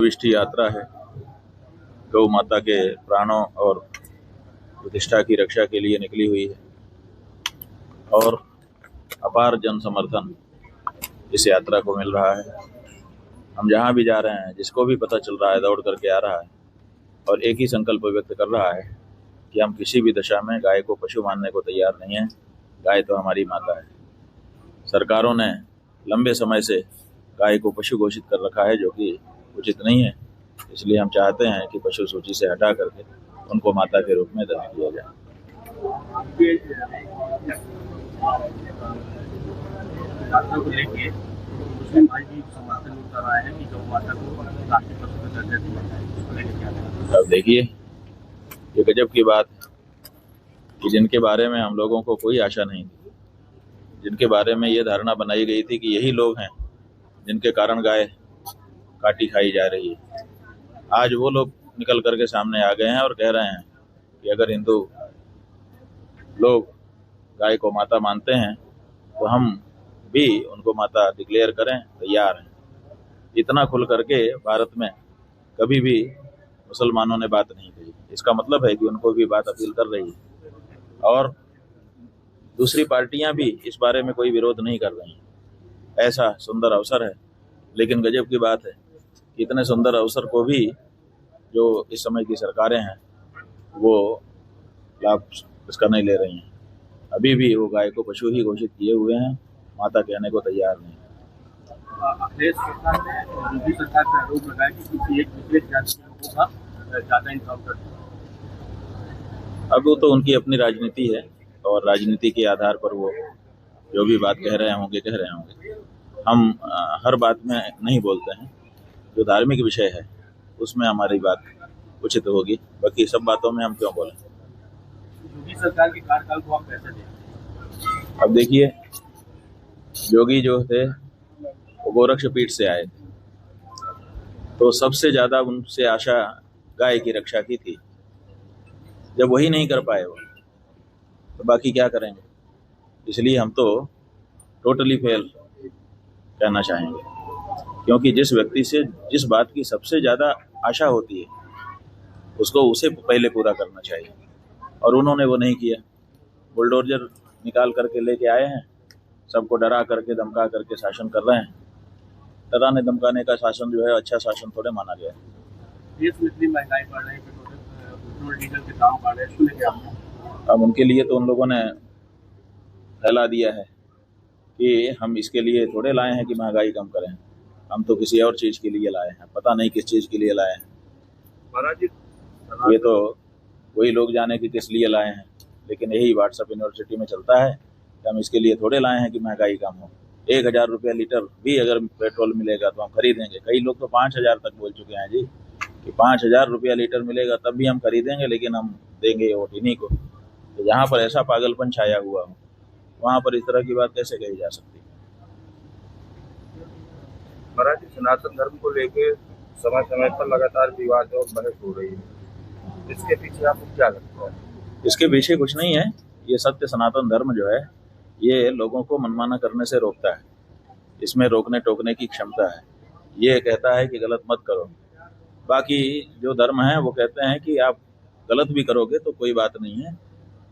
विष्टि यात्रा है। गौ माता के प्राणों और प्रतिष्ठा की रक्षा के लिए निकली हुई है और अपार जन समर्थन इस यात्रा को मिल रहा है। हम जहाँ भी जा रहे हैं, जिसको भी पता चल रहा है, दौड़ करके आ रहा है और एक ही संकल्प व्यक्त कर रहा है कि हम किसी भी दशा में गाय को पशु मानने को तैयार नहीं है। गाय तो हमारी माता है। सरकारों ने लंबे समय से गाय को पशु घोषित कर रखा है, जो कि उचित नहीं है। इसलिए हम चाहते हैं कि पशु सूची से हटा करके उनको माता के रूप में दर्ज किया जाए। अब देखिए, ये गजब की बात है कि जिनके बारे में हम लोगों को कोई आशा नहीं थी, जिनके बारे में ये धारणा बनाई गई थी कि यही लोग हैं जिनके कारण गाय काटी खाई जा रही है, आज वो लोग निकल करके सामने आ गए हैं और कह रहे हैं कि अगर हिंदू लोग गाय को माता मानते हैं तो हम भी उनको माता डिक्लेयर करें, तैयार हैं। इतना खुल करके भारत में कभी भी मुसलमानों ने बात नहीं कही। इसका मतलब है कि उनको भी बात अपील कर रही है और दूसरी पार्टियां भी इस बारे में कोई विरोध नहीं कर रही हैं। ऐसा सुंदर अवसर है, लेकिन गजब की बात है कि इतने सुंदर अवसर को भी जो इस समय की सरकारें हैं वो लाभ इसका नहीं ले रही हैं। अभी भी वो गाय को पशु ही घोषित किए हुए हैं, माता कहने को तैयार नहीं। अखिलेश सरकार ने योगी सरकार पर आरोप लगाया कि किसी एक दूसरे जाति के लोगों का ज्यादा इनकाउंटर। अब वो तो उनकी अपनी राजनीति है और राजनीति के आधार पर वो जो भी बात कह रहे होंगे। हम हर बात में नहीं बोलते हैं। जो धार्मिक विषय है उसमें हमारी बात उचित होगी, बाकी सब बातों में हम क्यों बोलें। योगी सरकार के कार्यकाल को आप कैसे देखते? अब देखिए, योगी जो थे वो गोरक्ष पीठ से आए थे, तो सबसे ज्यादा उनसे आशा गाय की रक्षा की थी। जब वही नहीं कर पाए वो, तो बाकी क्या करेंगे। इसलिए हम तो टोटली फेल कहना चाहेंगे, क्योंकि जिस व्यक्ति से जिस बात की सबसे ज्यादा आशा होती है उसको उसे पहले पूरा करना चाहिए, और उन्होंने वो नहीं किया। बुलडोजर निकाल करके लेके आए हैं, सबको डरा करके धमका करके शासन कर रहे हैं। डराने धमकाने का शासन जो है अच्छा शासन थोड़े माना गया है। देश में इतनी महंगाई बढ़ रही है, पेट्रोल डीजल के दाम बढ़ रहे हैं, इसको लेके आप? अब उनके लिए तो उन लोगों ने फैला दिया है कि हम इसके लिए थोड़े लाए हैं कि महंगाई कम करें, हम तो किसी और चीज के लिए लाए हैं, पता नहीं किस चीज के लिए लाए हैं। ये तो वही लोग जाने कि किस लिए लाए हैं, लेकिन यही व्हाट्सएप यूनिवर्सिटी में चलता है कि हम इसके लिए थोड़े लाए हैं कि महंगाई कम हो। 1000 रुपया लीटर भी अगर पेट्रोल मिलेगा तो हम खरीदेंगे। कई लोग तो 5000 तक बोल चुके हैं जी कि 5000 रुपया लीटर मिलेगा तब भी हम खरीदेंगे, लेकिन हम देंगे वोट इन्हीं को। तो जहाँ पर ऐसा पागलपन छाया हुआ हो वहाँ पर इस तरह की बात कैसे कही जा सकती है। महाराज, सनातन धर्म को लेके समय समय पर लगातार विवाद और बहस हो रही है, इसके पीछे आपको क्या लगता है? इसके पीछे कुछ नहीं है। ये सत्य सनातन धर्म जो है ये लोगों को मनमाना करने से रोकता है। इसमें रोकने टोकने की क्षमता है। ये कहता है कि गलत मत करो। बाकी जो धर्म है वो कहते हैं कि आप गलत भी करोगे तो कोई बात नहीं है,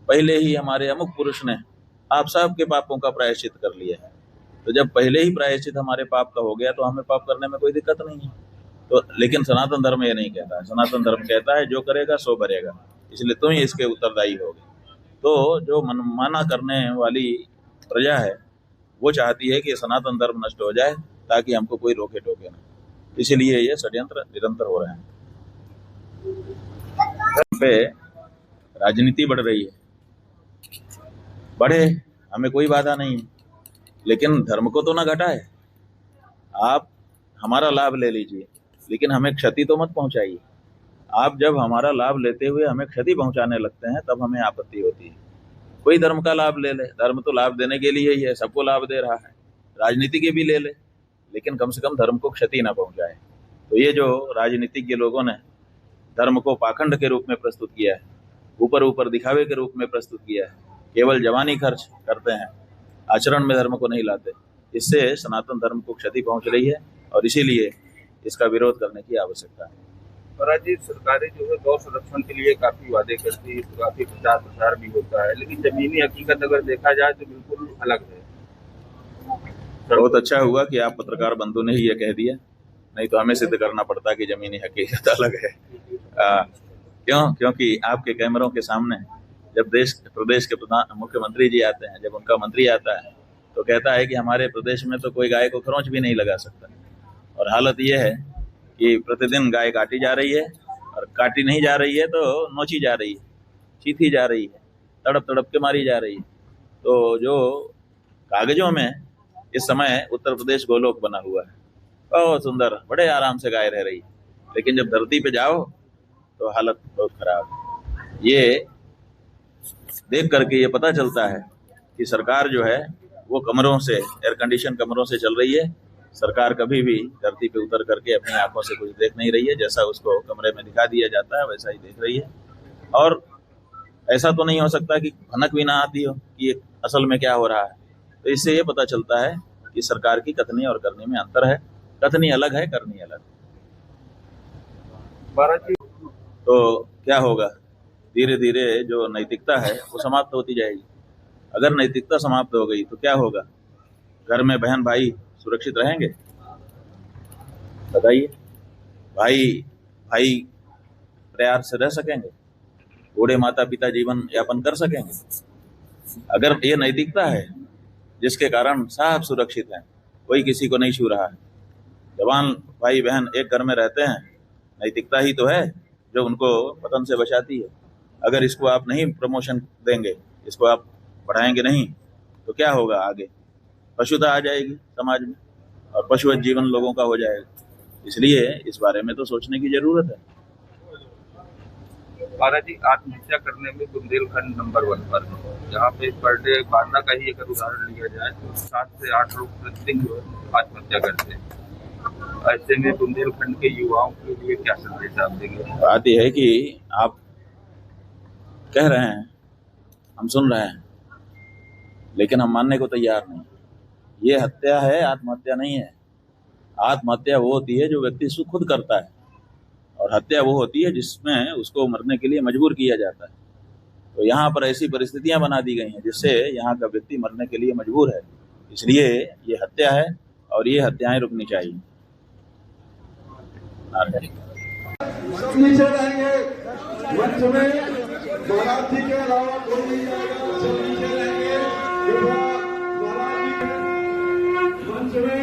पहले ही हमारे अमुक पुरुष ने आप सबके पापों का प्रायश्चित कर लिया है। तो जब पहले ही प्रायश्चित हमारे पाप का हो गया तो हमें पाप करने में कोई दिक्कत नहीं है। तो लेकिन सनातन धर्म ये नहीं कहता है। सनातन धर्म कहता है जो करेगा सो भरेगा, इसलिए तुम ही इसके उत्तरदायी होगे। तो जो मनमाना करने वाली प्रजा है वो चाहती है कि सनातन धर्म नष्ट हो जाए ताकि हमको कोई रोके टोके ना। इसीलिए ये षड्यंत्र निरंतर हो रहे हैं। पे राजनीति बढ़ रही है, बढ़े, हमें कोई बाधा नहीं है, लेकिन धर्म को तो ना घटाए। आप हमारा लाभ ले लीजिए, लेकिन हमें क्षति तो मत पहुंचाइए। आप जब हमारा लाभ लेते हुए हमें क्षति पहुंचाने लगते हैं तब हमें आपत्ति होती है। कोई धर्म का लाभ ले ले, धर्म तो लाभ देने के लिए ही है, सबको लाभ दे रहा है। राजनीति के भी ले ले, लेकिन कम से कम धर्म को क्षति ना पहुंचाए। तो ये जो राजनीतिज्ञ लोगों ने धर्म को पाखंड के रूप में प्रस्तुत किया है, ऊपर ऊपर दिखावे के रूप में प्रस्तुत किया है, केवल जवानी खर्च करते हैं, आचरण में धर्म को नहीं लाते, इससे सनातन धर्म को क्षति पहुंच रही है। और इसीलिए इसका विरोध करने की आवश्यकता है। महाराज जी, सरकारें जो है गौ संरक्षण के लिए काफी वादे करती है, काफी प्रचार प्रसार भी होता है, लेकिन जमीनी हकीकत अगर देखा जाए तो बिल्कुल अलग है। बहुत अच्छा हुआ कि आप पत्रकार बंधु ने ही ये कह दिया, नहीं तो हमें सिद्ध करना पड़ता कि जमीनी हकीकत अलग है। क्योंकि आपके कैमरों के सामने जब प्रदेश के मुख्यमंत्री जी आते हैं, जब उनका मंत्री आता है तो कहता है कि हमारे प्रदेश में तो कोई गाय को खरोंच भी नहीं लगा सकता, और हालत ये है कि प्रतिदिन गाय काटी जा रही है, और काटी नहीं जा रही है तो नोची जा रही है, चीथी जा रही है, तड़प तड़प के मारी जा रही है। तो जो कागजों में इस समय उत्तर प्रदेश गोलोक बना हुआ है, बहुत सुंदर, बड़े आराम से गाय रह रही है, लेकिन जब धरती पे जाओ तो हालत बहुत खराब है। ये देख करके ये पता चलता है कि सरकार जो है वो कमरों से, एयर कंडीशन कमरों से चल रही है। सरकार कभी भी धरती पे उतर करके अपनी आंखों से कुछ देख नहीं रही है, जैसा उसको कमरे में दिखा दिया जाता है वैसा ही देख रही है। और ऐसा तो नहीं हो सकता कि भनक भी ना आती हो कि असल में क्या हो रहा है। तो इससे ये पता चलता है कि सरकार की कथनी और करनी में अंतर है, कथनी अलग है, करनी अलग। तो क्या होगा, धीरे धीरे जो नैतिकता है वो समाप्त होती जाएगी। अगर नैतिकता समाप्त हो गई तो क्या होगा, घर में बहन भाई सुरक्षित रहेंगे? बताइए, भाई प्यार से रह सकेंगे? बूढ़े माता पिता जीवन यापन कर सकेंगे? अगर ये नैतिकता है जिसके कारण सब सुरक्षित हैं, कोई किसी को नहीं छू रहा है, जवान भाई बहन एक घर में रहते हैं, नैतिकता ही तो है जो उनको पतन से बचाती है। अगर इसको आप नहीं प्रमोशन देंगे, इसको आप बढ़ाएंगे नहीं, तो क्या होगा आगे? पशुता आ जाएगी समाज में और पशुवत जीवन लोगों का हो जाएगा। इसलिए इस बारे में तो सोचने की जरूरत है। महाराज जी, आत्महत्या करने में बुंदेलखंड नंबर 1 पर है, जहाँ पे पर डे बांदा का ही अगर उदाहरण लिया जाए तो 7 से 8 लोग प्रतिदिन जो है आत्महत्या करते हैं। ऐसे में बुंदेलखंड के युवाओं के लिए क्या संदेश आप देंगे? बात यह है कि आप कह रहे हैं, हम सुन रहे हैं, लेकिन हम मानने को तैयार नहीं। ये हत्या है, आत्महत्या नहीं है। आत्महत्या वो होती है जो व्यक्ति खुद करता है, और हत्या वो होती है जिसमें उसको मरने के लिए मजबूर किया जाता है। तो यहाँ पर ऐसी परिस्थितियां बना दी गई हैं जिससे यहाँ का व्यक्ति मरने के लिए मजबूर है। इसलिए ये हत्या है और ये हत्याएं रुकनी चाहिए। नीचे रहेंगे मंच में, बाराती के अलावा कोई नहीं जाएगा। सब नीचे रहेंगे, मंच में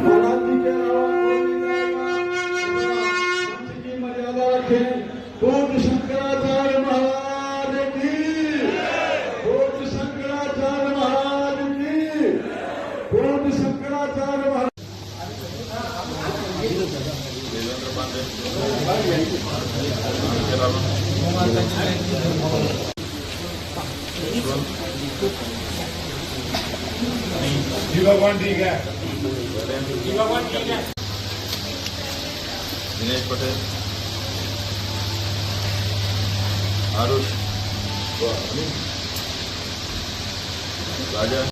बाराती के अलावा कोई नहीं जाएगा। मंच की मर्यादा रखें। पूज्य शंकराचार्य महाराज की, पूज्य शंकराचार्य महाराज की, पूज्य शंकराचार्य महाराज। जी भगवान ठीक है, दिनेश पटेल, आरुष, राजा।